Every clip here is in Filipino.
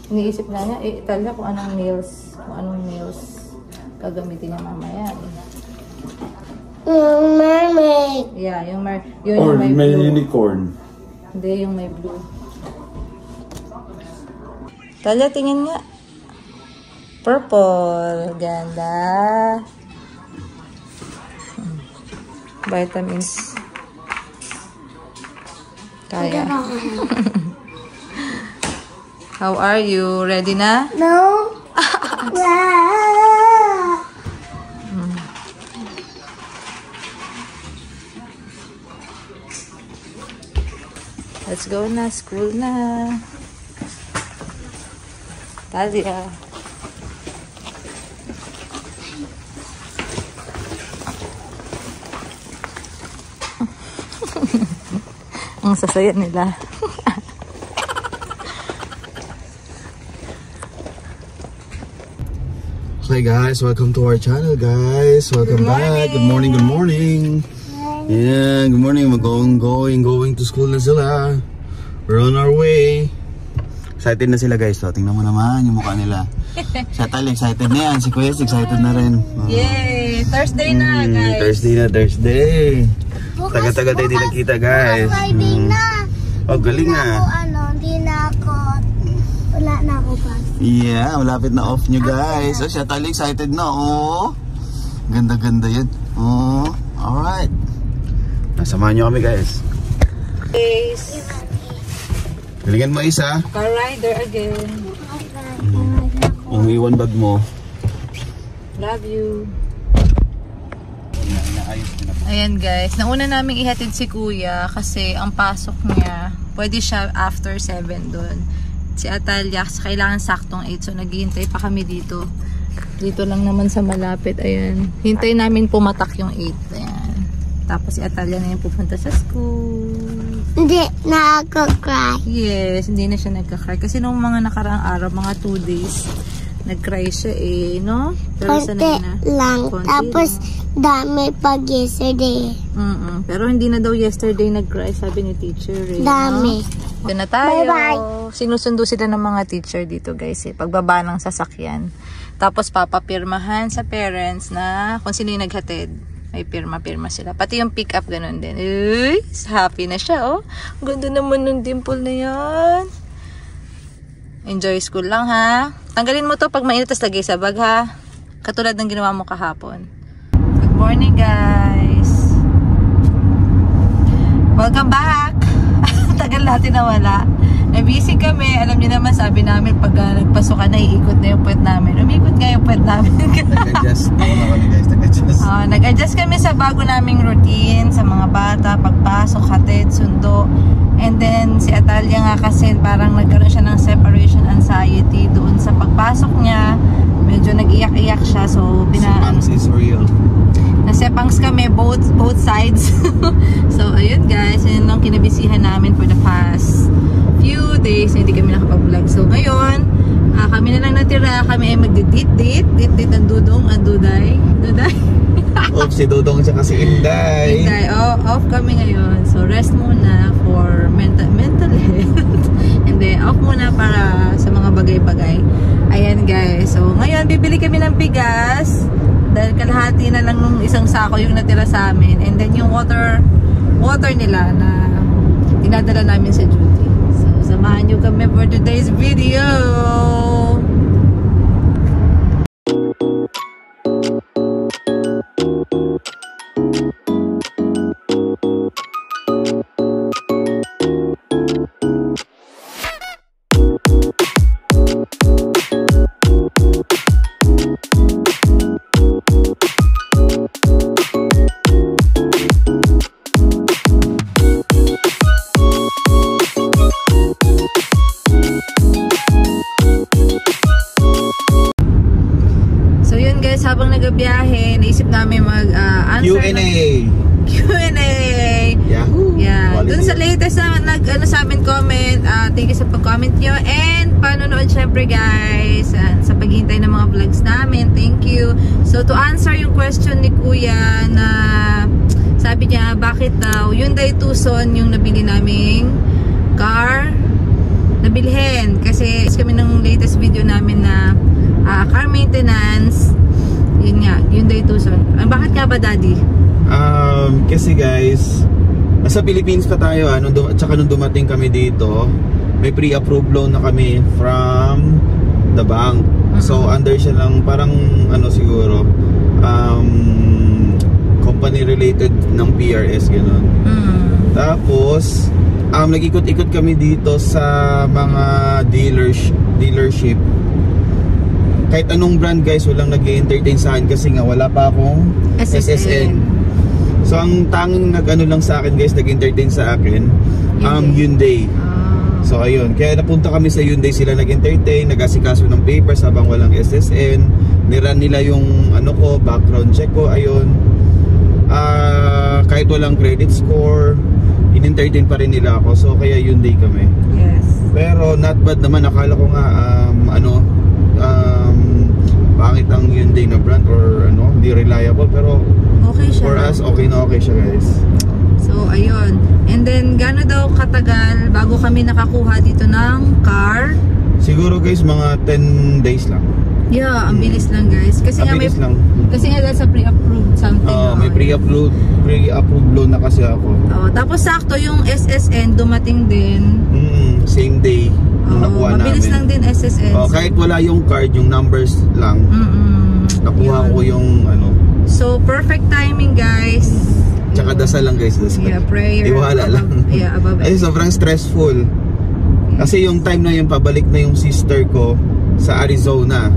Iniisip na niya, Italia kung anong nails gagamitin niya mamaya. Yung mermaid. Yeah, yung Or may may blue. unicorn. Hindi, yung may blue. Italia, tingin nga. Purple. Ganda. Vitamins. Kaya. How are you? Ready na? No. Let's go na. School na. Talia. Ang sasaya nila. Hi guys, welcome to our channel guys. Welcome back. Good morning, good morning. Yeah, good morning. We're going to school na sila. We're on our way. Excited na sila guys. So, tingnan mo naman yung mukha nila. Si Atal, excited na yan. Si Kuya, excited na rin. Yay! Thursday na guys. Thursday. Taga-taga tayo din nakita guys. Oh, galing na. Wala na ako pa. Yeah, malapit na off nyo guys. Oh, si Atal, excited na. Oh, ganda-ganda yan. Oh, alright. Samahan nyo kami guys. Galingan mo isa. Car rider again. Ang iwan bag mo. Love you. Ayan guys, nauna naming ihatid si Kuya kasi ang pasok niya, pwede siya after 7 doon. Si Atalia, kailangan saktong 8, so naghihintay pa kami dito. Dito lang naman sa malapit, ayan. Hintay namin pumatak yung 8, ayan. Tapos si Atalia na yung pupunta sa school. Hindi na ako cry. Yes, hindi na siya nagka-cry. Kasi nung mga nakaraang araw, mga 2 days, nag-cry siya no? Pero Konti lang. Konti Tapos, dami pag yesterday. Pero hindi na daw yesterday nag-cry, sabi ni teacher. Dami. No? Doon na tayo. Bye-bye. Sinusundo sila ng mga teacher dito guys pagbaba ng sasakyan. Tapos papapirmahan sa parents na kung sino yung naghatid. May pirma-pirma sila. Pati yung pick up ganun din. Uy, happy na siya Ganda naman ng dimple na yan. Enjoy school lang ha. Tanggalin mo to pag mainit, tas lagay sa bag ha. Katulad ng ginawa mo kahapon. Good morning guys. Welcome back. Tagal natin na wala. Busy kami. Alam niyo naman, sabi namin pag nagpasok na, iikot na yung puwet namin. Umikot nga yung puwet namin. Nag-adjust. Nag-adjust. Nag-adjust kami sa bago naming routine sa mga bata, pagpasok, hatid, sundo. And then si Atalia nga kasi parang nagkaroon siya ng separation anxiety doon sa pagpasok niya. Medyo nag-iyak-iyak siya. So, Sepangs is real. Nasepangs kami both sides. So, ayun guys. Yun ang kinabisihan namin for the past few days. Hindi kami nakapag-vlog. So, ngayon, kami na lang natira. Kami ay magdi-date ang Dudong, ang Duday. Off si Dudong siya kasi Inday. Off kami ngayon. So, rest muna for mental health. And then, off muna para sa mga bagay-bagay. Ayan guys. So, ngayon, bibili kami ng bigas. Dahil kalahati na lang nung isang sako yung natira sa amin. And then, yung water nila na dinadala namin sa duty. So, samahan nyo kami for today's video. Habang nagabiyahe, naisip namin mag-answer Q&A. Yahoo! Yeah. Dun sa latest na sa amin comment, thank you sa pag-comment nyo and panonood syempre guys sa paghihintay ng mga vlogs namin. Thank you. So to answer yung question ni Kuya na Sabi niya, bakit daw Hyundai Tucson yung nabili naming car nabilhin. Kasi kami ng latest video namin na car maintenance. Yun nga, Hyundai Tucson. Bakit nga ba, Daddy? Kasi guys, nasa Philippines pa tayo, tsaka nung dumating kami dito, may pre-approved loan na kami from the bank. So under siya lang, parang siguro company related ng PRS, gano'n. Tapos nag-ikot-ikot kami dito sa mga dealership. Kahit anong brand guys, walang nag-entertain sa akin kasi nga wala pa akong SSN. So ang tanging lang sa akin guys, nag-entertain sa akin Hyundai. So ayun, kaya napunta kami sa Hyundai, sila nag-entertain, nag-asikaso ng papers habang walang SSN. Niran nila yung background check ko, ayun. Kahit walang credit score, in-entertain pa rin nila ako. So kaya Hyundai kami. Yes. Pero not bad naman, akala ko nga pangit ang Hyundai na brand or hindi reliable, pero okay siya. For us, okay siya guys. So ayun. And then gaano daw katagal bago kami nakakuha dito ng car? Siguro guys, mga 10 days lang. Yeah, ang bilis lang guys. Kasi nga kasi nga dahil sa pre-approved something. May pre-approved loan na kasi ako. Tapos sakto yung SSN dumating din. Same day nakuha namin. Mabilis lang din SSN. Kahit wala yung card, yung numbers lang. Nakuha ko yung So perfect timing guys. Tsaka dasal lang guys, dasal. Yeah, prayer. Iwala lang. Yeah, above. Ay, sobrang stressful. Kasi yung time na yun, pabalik na yung sister ko sa Arizona.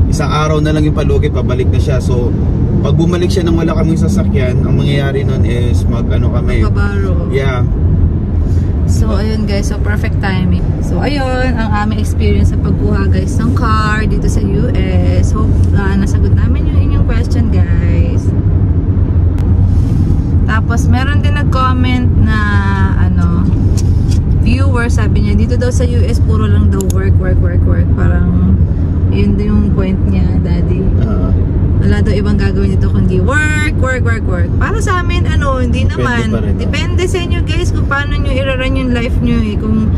Isang araw na lang yung palugit, pabalik na siya. So pag bumalik siya nang wala kaming sasakyan, ang mangyayari nun is kami. Magkabaro. Yeah. So ayun guys, so perfect timing. So ayun, ang aming experience sa pagkuha guys ng car dito sa US. Hope nasagot namin yung inyong question guys. Tapos meron din nag-comment na viewer, sabi niya dito daw sa US puro lang daw work. Parang yun yung point niya, Daddy. Wala daw ibang gagawin dito kundi work. Para sa amin, hindi naman. Depende sa inyo guys kung paano nyo i-run yung life nyo eh. Kung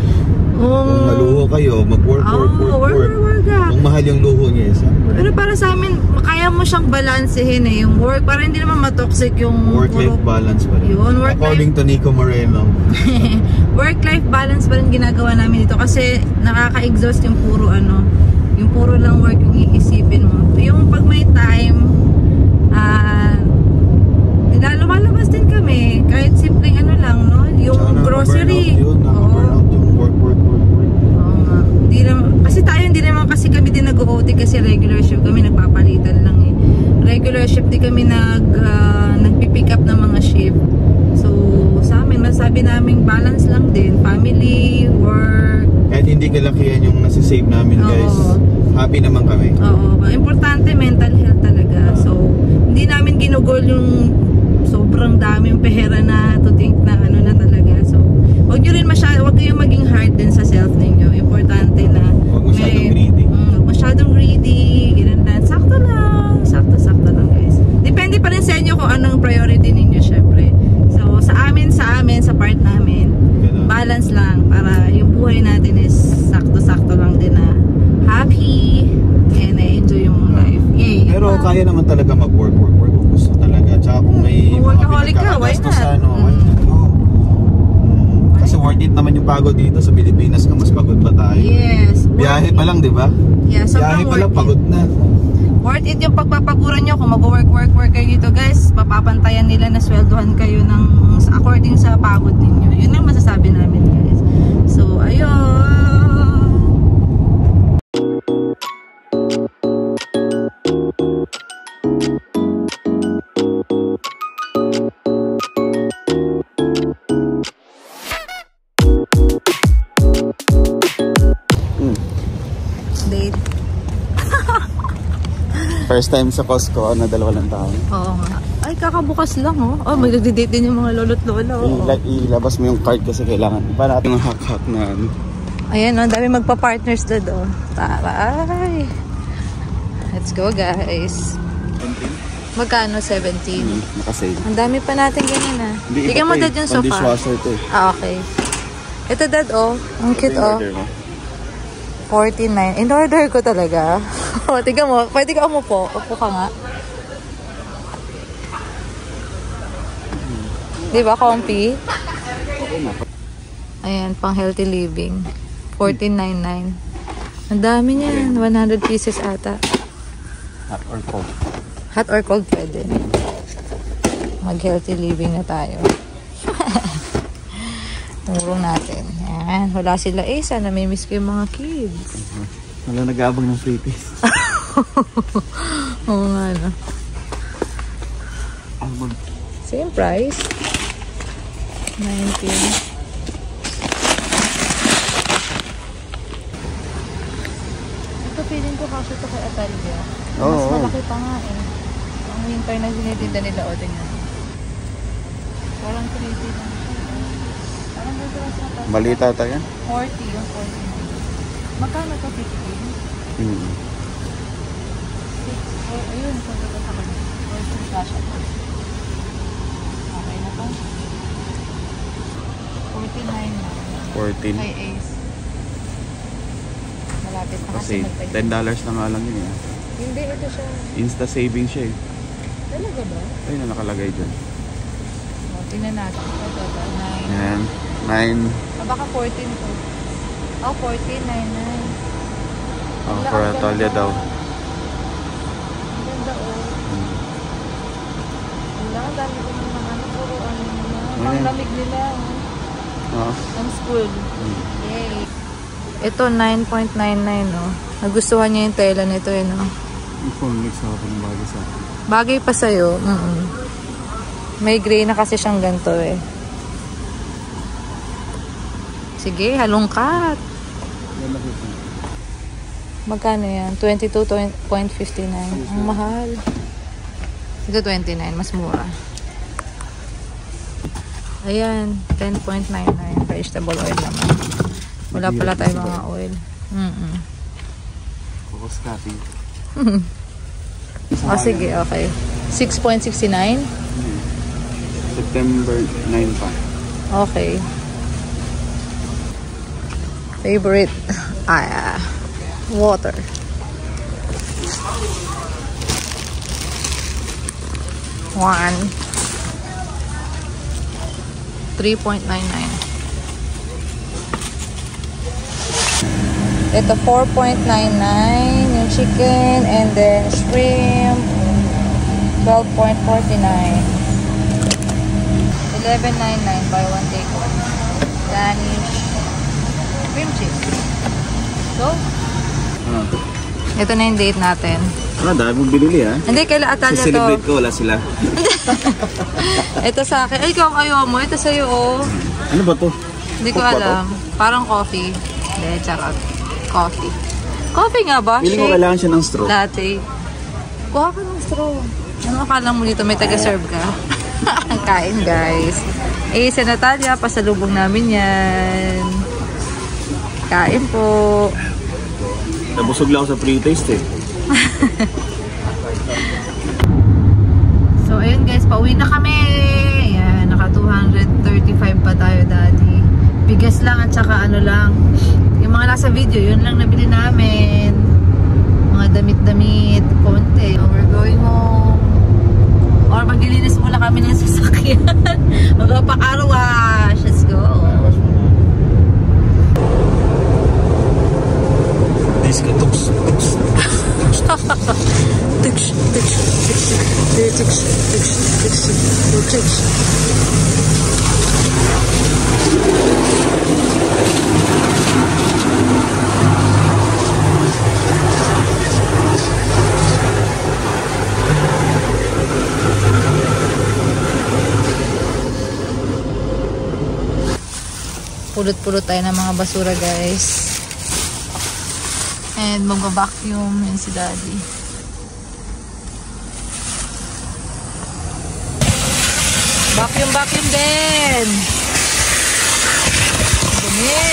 maluho kayo, mag-work. Kung mahal yung luho niya, pero para sa amin, kaya mo siyang balansehin eh, yung work, para hindi naman matoxic yung work-life balance pa rin. Yun, according to Nico Moreno. Work-life balance pa rin ginagawa namin dito kasi nakaka-exhaust yung puro yung puro lang work yung iisipin mo. Yung pag may time, lumalabas din kami, kahit simpleng lang, no? Yung grocery. Burnout yung work. Hindi naman, kasi kami din nag-OT kasi regular shift kami, nagpapalitan lang eh. Regular shift din kami nagpipick up ng mga shift. So sa amin, masabi namin balance lang din, family, work. Kahit hindi kalakihan yung nasisave namin guys, happy naman kami. Importante mental health talaga. So hindi namin ginugol yung sobrang daming pera na to think na na talaga. So wag nyo rin wag kayong maging hard din sa self ninyo. Importante na wag masyadong greedy. Masyadong greedy, ganun lang. Sakto lang guys. Depende pa rin sa inyo kung anong priority ninyo syempre. So sa amin, sa part namin, balance lang para yung buhay natin is sakto lang din na happy and enjoy yung life. Yay! Pero kaya naman talaga mag-work kung gusto talaga. Tsaka kung may workaholic ka, why not? Kasi worth it naman yung pagod dito sa Pilipinas nga, mas pagod pa tayo. Yes. Biyahe pa lang, di ba? Yeah, biyahe pa lang, pagod na. Worth it yung pagpapaguran nyo. Kung mag-work kayo dito guys, papapantayan nila na sweldohan kayo according sa pagod ninyo. Yun ang masasabi namin guys. So, ayun. First time sa Costco na 2 taon. Oo nga. Ay, kakabukas lang magdidate din yung mga lolo't lola. Ilabas mo yung card kasi kailangan. Para natin yung hack na Ayan dami magpa-partners doon. Taray! Let's go guys. Magkano? 17. Naka-sale. Ang dami pa natin ganyan ah. Hindi, Bigyan mo iba dad to eh. yung sofa. Pan-dishwasher to eh. Ah, okay. Ito dad oh. Ang cute Ito yung oh. order mo. 49. In-order ko talaga. O, tignan mo. Pwede ka umupo. Upo ka nga. Di ba, comfy? Ayan, pang healthy living. 14.99. Ang dami niyan. 100 pieces ata. Hot or cold? Hot or cold pwede. Mag-healthy living na tayo. Murong natin. Ayan. Wala sila eh. Sana may miss ko yung mga kids. Wala nag-aabang ng free taste. Oo nga no. Almond. Same price. 19. Ito feeling ko kasi ito kay Atalia. Mas malaki pa nga eh. Ang winter na sinitinda nila o tingnan. Parang 3D lang siya. Parang ganito lang siya. Balita tayo yan? 40 yung 49. Magkano to 15? Ayun, punta ko sa kanya. 14 cash ako. Okay na to. 49 na. 14. Kay Ace. Malapit na Kasi kasi $10 na nga lang yun eh. Hindi, ito siya. Insta saving siya eh. Talaga ba? Ayun na nakalagay dyan. O, tingnan natin. Ito, 9. Yan. 9. Baka 14 to. Oh, 14, 9. Oh, for Atalia daw. Ang ganda oh. Wala, ang dami ko naman ano. Puro ano naman. Ang lamig nila. Oh. Ang school. Yay. Ito, 9.99 no. Nagustuhan niya yung tela nito eh no. Yung phone mix ako ng bagay sa akin. Bagay pa sa'yo. May gray na kasi siyang ganito eh. Sige, halongkat. Magkano yan? 22.59. Ang mahal. Ito 29. Mas mura. Ayan. 10.99. Vegetable oil naman. Wala pala tayong mga oil. Focus copy. O sige, okay. 6.69? September 9 pa. Okay. Favorite. Water. One. 3.99. Ito 4.99 yung chicken and then shrimp 12.49. 11.99 buy one take one. Danish cream cheese. So, ito na yung date natin. Dahil mong binili ha. Hindi, kaila Atalia to. Celebrate ko, wala sila. Ito sa akin. Ay, ikaw ang ayaw mo. Ito sa'yo, oh. Ano ba to? Hindi ko alam. Parang coffee. Hindi, charot. Coffee. Coffee nga ba? Feeling ko kailangan siya ng straw. Latte. Kuha ka ng straw. Ano akala mo dito? May taga-serve ka? Kain, guys. Eh, si Natalia, pasalubong namin yan. Kain po. Nabusog lang ako sa pre-taste eh. So, ayun guys, pauwi na kami. Ayan, naka 235 pa tayo dati. Bigas lang at saka ano lang. Yung mga nasa video, yun lang nabili namin. Mga damit-damit, konti. So, we're going home. Or maglilinis muna kami ng sasakyan. Magpapacar wash. Let's go. Disco tux. Pulot-pulot tayo ng mga basura, guys. And mag-vacuum yun si Daddy. Vacuum din! Dumi!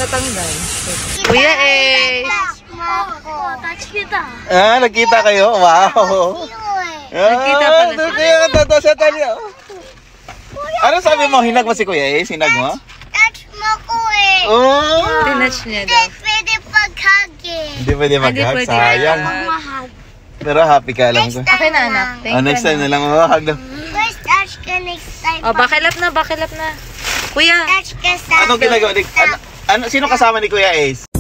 matatanggal. Kuya Ace! Touch kita. Ah, nagkita kayo? Wow! Nagkita pala sila. Kaya totoo sa talya. Ano sabi mo? Hinag mo si Kuya Ace? Hinag mo? Touch mo ko eh. Oh! Tinatch niya daw. Pwede pag-hugin. Hindi pwede mag-hug. pwede. Sayang. Mahag. Pero happy ka lang. Okay na, anak. Thank you. Next time na lang mag-hug daw. First touch ka next time. Oh, bakilap na. Kuya. Touch ka sa Anong ginagawa? Sino kasama ni Kuya Ace?